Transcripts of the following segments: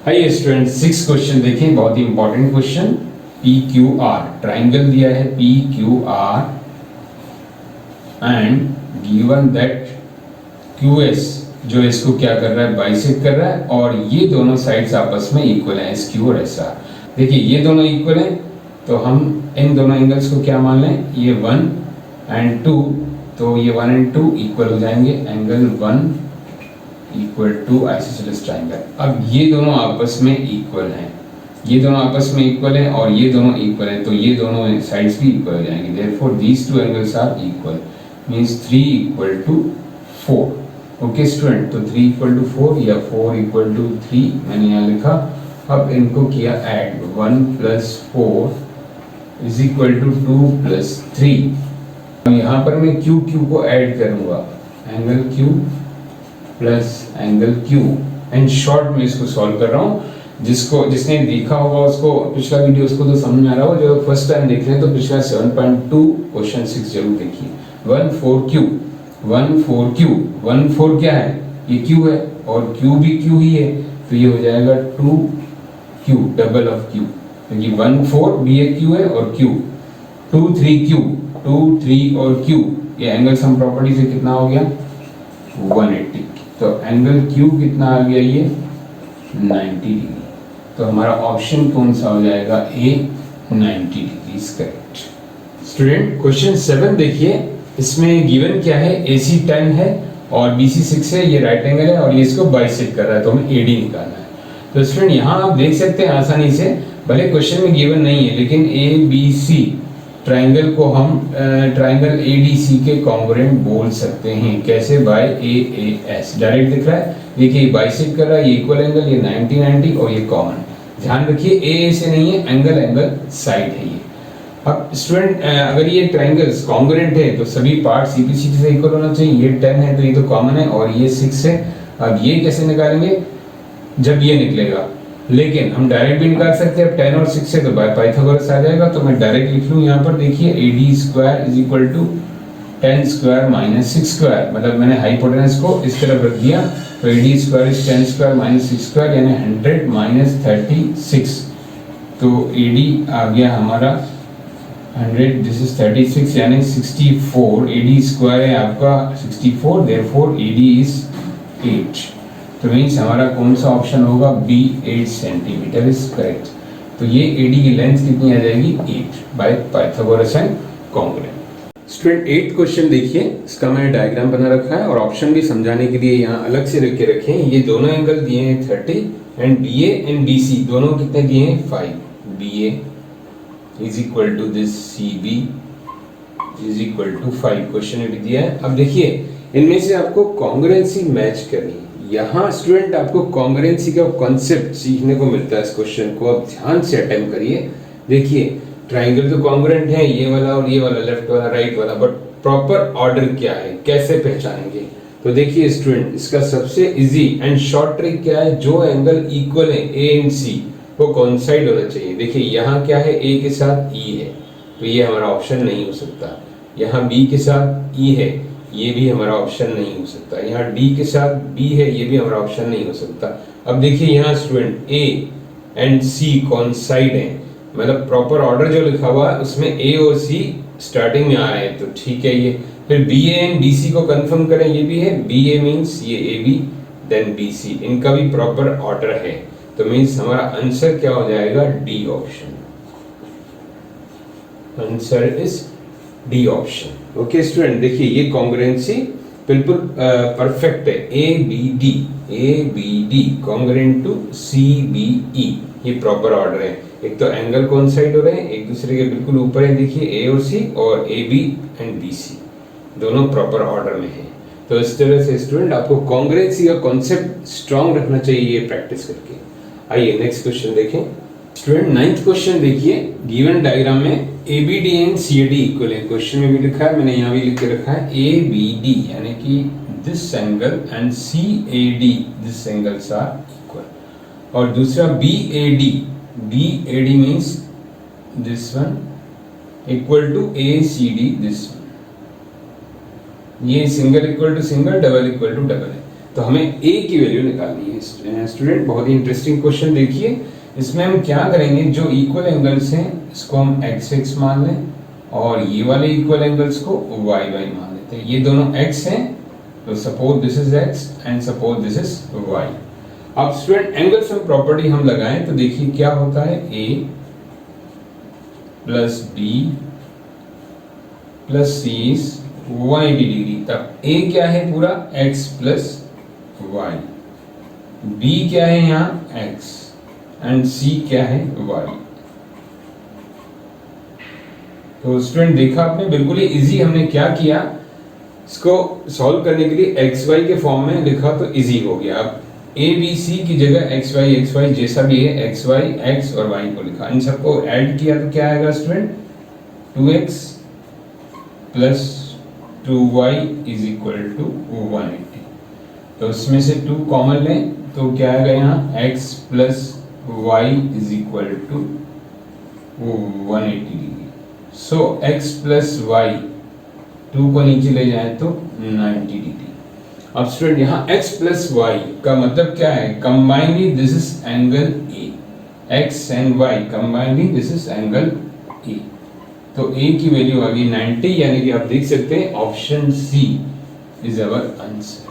आइए student 6 question देखें, बहुत ही important question. P Q R triangle दिया है P Q R and given that Q S जो इसको क्या कर रहा है, बाइसेक्ट कर रहा है और ये दोनों साइड्स आपस में इक्वल हैं, एस क्यू और एस आर। देखिए ये दोनों इक्वल हैं तो हम इन दोनों एंगल्स को क्या मान लें, ये 1 एंड 2, तो ये 1 एंड 2 इक्वल हो जाएंगे, angle 1 equal to isosceles triangle. अब ये दोनों आपस में इक्वल हैं, ये दोनों आपस में इक्वल हैं और ये दोनों इक्वल हैं, तो ये दोनों साइड्स भी इक्वल हो जाएंगे। Therefore these two angles are equal, means 3 equal to 4। Okay student, तो 3 इक्वल टू 4 या 4 इक्वल टू 3 मैंने यहाँ लिखा। अब इनको किया add, 1 plus 4 is equal to 2 plus 3। यहाँ पर मैं क्यू क्यू को ऐड करूँगा, angle Q plus angle Q, and short में इसको सॉल्व कर रहा हूँ। जिसने देखा होगा उसको पिछला वीडियो उसको तो समझ में आ रहा हो, जो फर्स्ट टाइम देख रहे हैं तो पिछला 7.2 क्वेश्चन 6 जरूर देखिए। 1 4 क्यू, 1 4 क्यू, 1 4 क्या है, ये क्यू है और क्यू भी क्यू ही है, तो ये हो जाएगा 2 क्यू, डबल ऑफ क्यू, क्योंकि 1 4 भी एक क्यू है और क्यू 2 3 क्यू, 2 3 और क्यू, ये एंगल सम प्रॉपर्टी से कितना हो गया 180। तो एंगल क्यू कितना आ गया, ये 90 डिग्री। तो हमारा ऑप्शन कौन सा हो जाएगा, ए 90 degree is correct. Student question 7 देखिए, इसमें गिवन क्या है, AC 10 है और BC 6 है, ये राइट एंगल है और ये इसको बाइसेक्ट कर रहा है, तो हमें AD निकालना है। तो स्टूडेंट यहाँ आप देख सकते हैं आसानी से, भले क्वेश्चन में गिवन नहीं है लेकिन ABC ट्राइंगल को हम ट्राइंगल ADC के कॉन्ग्रुएंट बोल सकते हैं। कैसे, बाय AAS, डायरेक्ट दिख रहा है। देखिए बाइसेक्ट कर रहा है, ये इक्वल एंगल, ये 90 90 और ये कॉमन। ध्यान रखिए AA से नहीं है, एंगल साइड है ये। अब स्टूडेंट अगर ये ट्राइंगल्स कॉन्ग्रुएंट है तो सभी पार्ट CPCD से इक्वल होना चाहिए। ये 10 है तो ये तो कॉमन है और ये 6 है। अब ये कैसे निकालेंगे, जब ये निकलेगा, लेकिन हम डायरेक्ट भी निकाल सकते हैं। 10 और 6 से तो बाय पाइथागोरस आ जाएगा, तो मैं डायरेक्ट लिख लूँ यहाँ पर। देखिए AD square is equal to 10 square minus 6 square, मतलब मैंने हाइपोटेनस को इस तरफ रख दिया, तो AD square is 10 square minus 6 square यानी 100 माइनस 36। तो AD आ गया हमारा 100, दिस इज 36 यानी 64। AD स्क्वायर है आपका 64, देयरफॉर AD इज 8। तो मीन्स हमारा कौन सा ऑप्शन होगा, बी 8 सेंटीमीटर इज करेक्ट। तो ये AD की लेंथ कितनी आ जाएगी, 8 by Pythagoras and congruent. Student 8 question देखिए, इसका मैंने डायग्राम बना रखा है और ऑप्शन भी समझाने के लिए यहाँ अलग से रख के रखे हैं। ये दोनों एंगल दिए हैं 30 एंड BA एंड BC दोनों कितने दिए हैं 5। BA is equal to this CB is equal to 5, question में भी दिया है। अब देखिए इनमें से आपको कॉन्ग्रुएंसी मैच करनी है। यहाँ स्टूडेंट आपको कॉन्ग्रुएंसी का कॉन्सेप्ट सीखने को मिलता है। इस क्वेश्चन को आप ध्यान से अटेम्प्ट करिए। देखिए ट्राइंगल तो कॉन्ग्रुएंट है, ये वाला और ये वाला, लेफ्ट वाला राइट वाला, बट प्रॉपर ऑर्डर क्या है, कैसे पहचानेंगे। तो देखिए स्टूडेंट, इसका सबसे इजी एंड शॉर्ट ट्रिक क्या है, जो एंगल इक्वल है A एंड C वो कॉन्साइड होना चाहिए। देखिए यहाँ क्या है, A के साथ E है, तो ये हमारा ऑप्शन नहीं हो सकता। यहाँ B के साथ E है, ये भी हमारा ऑप्शन नहीं हो सकता। यहाँ D के साथ B है, ये भी हमारा ऑप्शन नहीं हो सकता। अब देखिए यहाँ स्टूडेंट A एंड C कॉन्साइड हैं, मतलब प्रॉपर ऑर्डर जो लिखा हुआ है उसमें A और C स्टार्टिंग में आ रहे हैं, तो ठीक है ये। फिर BA एंड BC को कंफर्म करें, ये भी है, BA मीन्स ये AB देन BC, इनका भी प्रॉपर ऑर्डर है, तो मीन्स हमारा आंसर क्या हो जाएगा, D option. Answer is D option. Okay student, देखिए ये कॉन्ग्रुएंसी बिल्कुल परफेक्ट है। ABD कॉन्ग्रुएंट टू CBE, ये प्रॉपर ऑर्डर है। एक तो एंगल कॉन्साइड हो रहे हैं, एक दूसरे के बिल्कुल ऊपर है। देखिए A और C और AB एंड BC दोनों प्रॉपर ऑर्डर में है। तो इस तरह से स्टूडेंट आपको कॉन्ग्रुएंसी का कॉन्सेप्ट स्ट्रॉन्ग रखना चाहिए ये प्रैक्टिस करके। आइए नेक्स्ट क्वेश्चन देखें। स्टूडेंट 9th क्वेश्चन देखिए, गिवन डायग्राम में ABD एंड CAD इक्वल है। क्वेश्चन में भी लिखा है, मैंने यहाँ भी लिख के रखा है, ABD यानी कि this angle and CAD this angles are equal. और दूसरा BAD means this one equal to ACD this one. ये single equal to single, double equal to double है। तो हमें a की वैल्यू निकालनी है। स्टूडेंट बहुत ही इंटरेस्टिंग क्वेश्चन देखिए, इसमें हम क्या करेंगे, जो इक्वल एंगल्स हैं इसको हम x x मान लें और ये वाले इक्वल एंगल्स को y y मान लेते हैं। ये दोनों x हैं तो suppose this is x and suppose this is y। अब स्टूडेंट एंगल सम प्रॉपर्टी हम लगाएं तो देखिए क्या होता है, a plus b plus c is 180 degree. तब a क्या है पूरा x प्लस y, b क्या है यहाँ x एंड c क्या है y। तो स्टूडेंट देखा आपने, बिल्कुल ही इजी हमने क्या किया, इसको सॉल्व करने के लिए एक्स वाई के फॉर्म में लिखा तो इजी हो गया। अब ए बी सी की जगह एक्स वाई जैसा भी है एक्स वाई एक्स और वाई को लिखा, इन सबको ऐड किया तो क्या आएगा student, 2x plus 2y is equal to 180। तो इसमें से 2 कॉमन लें तो क्या आएगा यहाँ x plus Y is equal to 180 degree. So x plus Y 2 को नीचे ले जाए तो 90 डिग्री। अब स्टूडेंट यहाँ x प्लस वाई का मतलब क्या है, combinedly this is angle A, x and y combinedly this is angle A। तो A की वैल्यू आ गई 90, यानी कि आप देख सकते हैं option C is our answer,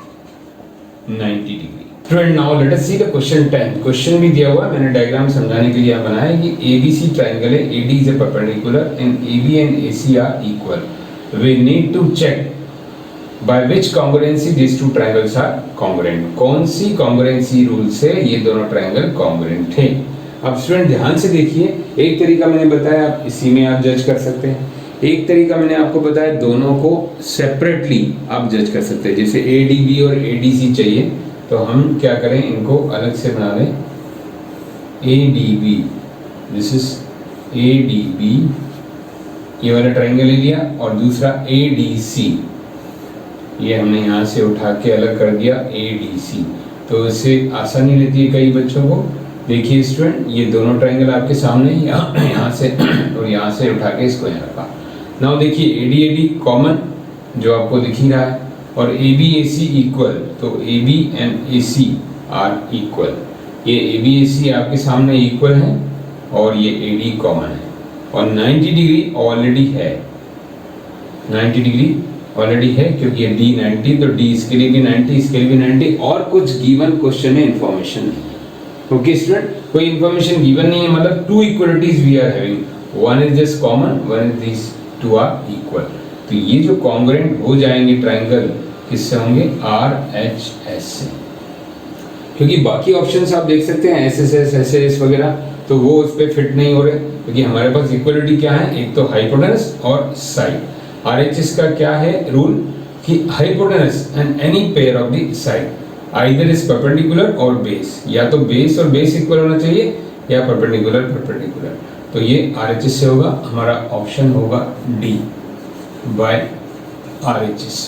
90 degree. Student now let us see the question 10। Question भी दिया हुआ है, मैंने डायग्राम समझाने के लिए यहाँ बनाया है कि ABC ट्रायंगल है, AD is a perpendicular and AB and AC are equal. We need to check by which congruency these two triangles are congruent। कौन सी congruency रूल से ये दोनों ट्रायंगल congruent है। अब स्टूडेंट ध्यान से देखिए, एक तरीका मैंने बताया, आप इसी में आप जज कर सकते हैं। एक तरीका मैंने आपको बताया, दोनों को सेपरेटली आप जज कर सकते हैं। जैसे ADB और ADC चाहिए तो हम क्या करें, इनको अलग से बना लें। ADB, दिस इज ADB, ये वाला ट्रायंगल ले लिया, और दूसरा ADC, ये हमने यहाँ से उठा के अलग कर दिया ADC। तो इससे आसानी रहती है कई बच्चों को। देखिए स्टूडेंट, ये दोनों ट्रायंगल आपके सामने, यहाँ से और यहाँ से उठा के इसको यहाँ रखा। नाउ देखिए AD कॉमन जो आपको दिख ही रहा है, और AB AC इक्वल, तो AB and AC are equal. ये AB AC आपके सामने इक्वल है और ये AD कॉमन है, और 90 डिग्री ऑलरेडी है, 90 डिग्री ऑलरेडी है क्योंकि ये D 90, तो D इसके लिए भी 90, इसके लिए भी 90, और कुछ गिवन क्वेश्चन में इंफॉर्मेशन नहीं है। ओके स्टूडेंट, कोई इंफॉर्मेशन गिवन नहीं है, मतलब 2 equalities we are having, one is just common, one is this 2 are equal. तो ये जो कॉन्ग्रुएंट हो जाएंगे ट्रायंगल किससे होंगे, RHS से, क्योंकि बाकी ऑप्शंस आप देख सकते हैं SSS SAS वगैरह, तो वो उस पर फिट नहीं हो रहे, क्योंकि हमारे पास इक्वलिटी क्या है, एक तो हाइपोटेनस और साइड। RHS का क्या है रूल कि hypotenuse and any pair of the side either is perpendicular और बेस, या तो बेस और बेस इक्वल होना चाहिए या परपेंडिकुलर परपेंडिकुलर। तो ये RHS से होगा, हमारा ऑप्शन होगा D बाय RHS।